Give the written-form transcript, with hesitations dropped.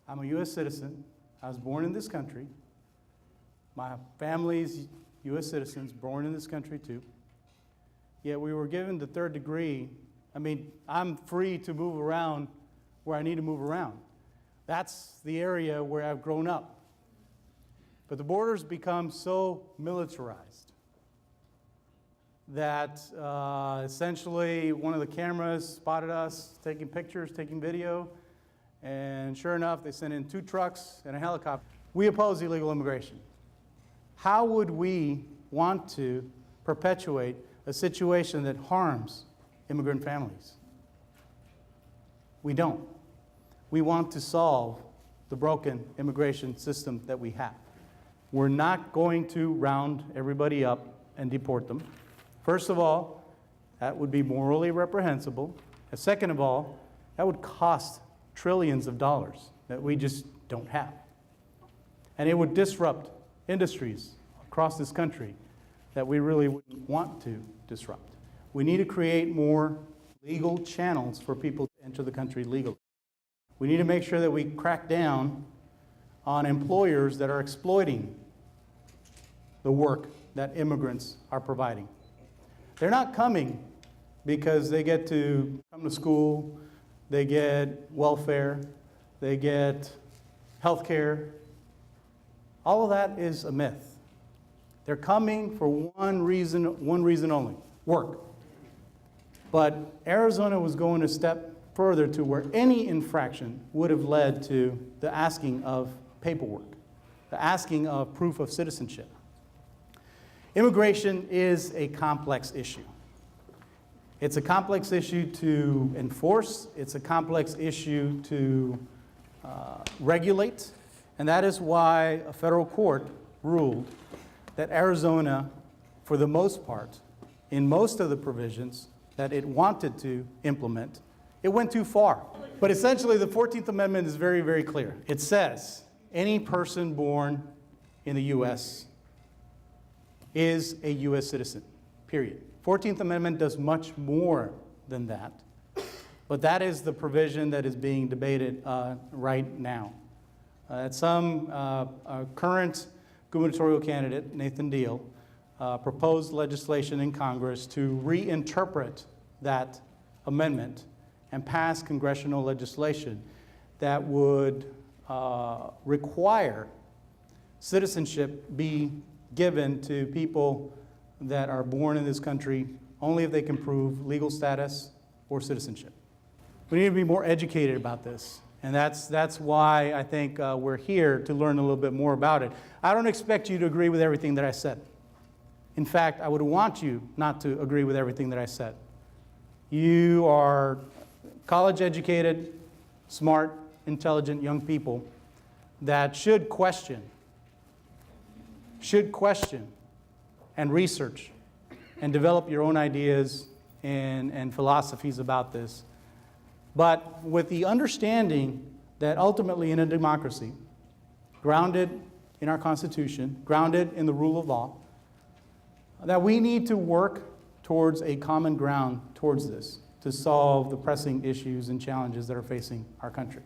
I'm a U.S. citizen. I was born in this country. My family's U.S. citizens, born in this country too. Yet we were given the third degree. I mean, I'm free to move around where I need to move around. That's the area where I've grown up. But the border's become so militarized that essentially one of the cameras spotted us taking pictures, taking video, and sure enough, they sent in 2 trucks and a helicopter. We oppose illegal immigration. How would we want to perpetuate a situation that harms immigrant families? We don't. We want to solve the broken immigration system that we have. We're not going to round everybody up and deport them. First of all, that would be morally reprehensible. And second of all, that would cost trillions of dollars that we just don't have. And it would disrupt industries across this country that we really wouldn't want to disrupt. We need to create more legal channels for people to enter the country legally. We need to make sure that we crack down on employers that are exploiting the work that immigrants are providing. They're not coming because they get to come to school, they get welfare, they get health care. All of that is a myth. They're coming for one reason only: work. But Arizona was going a step further to where any infraction would have led to the asking of paperwork, the asking of proof of citizenship. Immigration is a complex issue. It's a complex issue to enforce. It's a complex issue to regulate. And that is why a federal court ruled that Arizona, for the most part, in most of the provisions that it wanted to implement, it went too far. But essentially, the 14th Amendment is very, very clear. It says any person born in the U.S. is a U.S. citizen, period. 14th Amendment does much more than that, but that is the provision that is being debated right now. Some current gubernatorial candidate, Nathan Deal, proposed legislation in Congress to reinterpret that amendment and pass congressional legislation that would require citizenship be given to people that are born in this country only if they can prove legal status or citizenship. We need to be more educated about this, and that's why I think we're here to learn a little bit more about it. I don't expect you to agree with everything that I said. In fact, I would want you not to agree with everything that I said. You are college-educated, smart, intelligent young people that should question and research and develop your own ideas and philosophies about this. But with the understanding that ultimately in a democracy, grounded in our Constitution, grounded in the rule of law, that we need to work towards a common ground towards this to solve the pressing issues and challenges that are facing our country.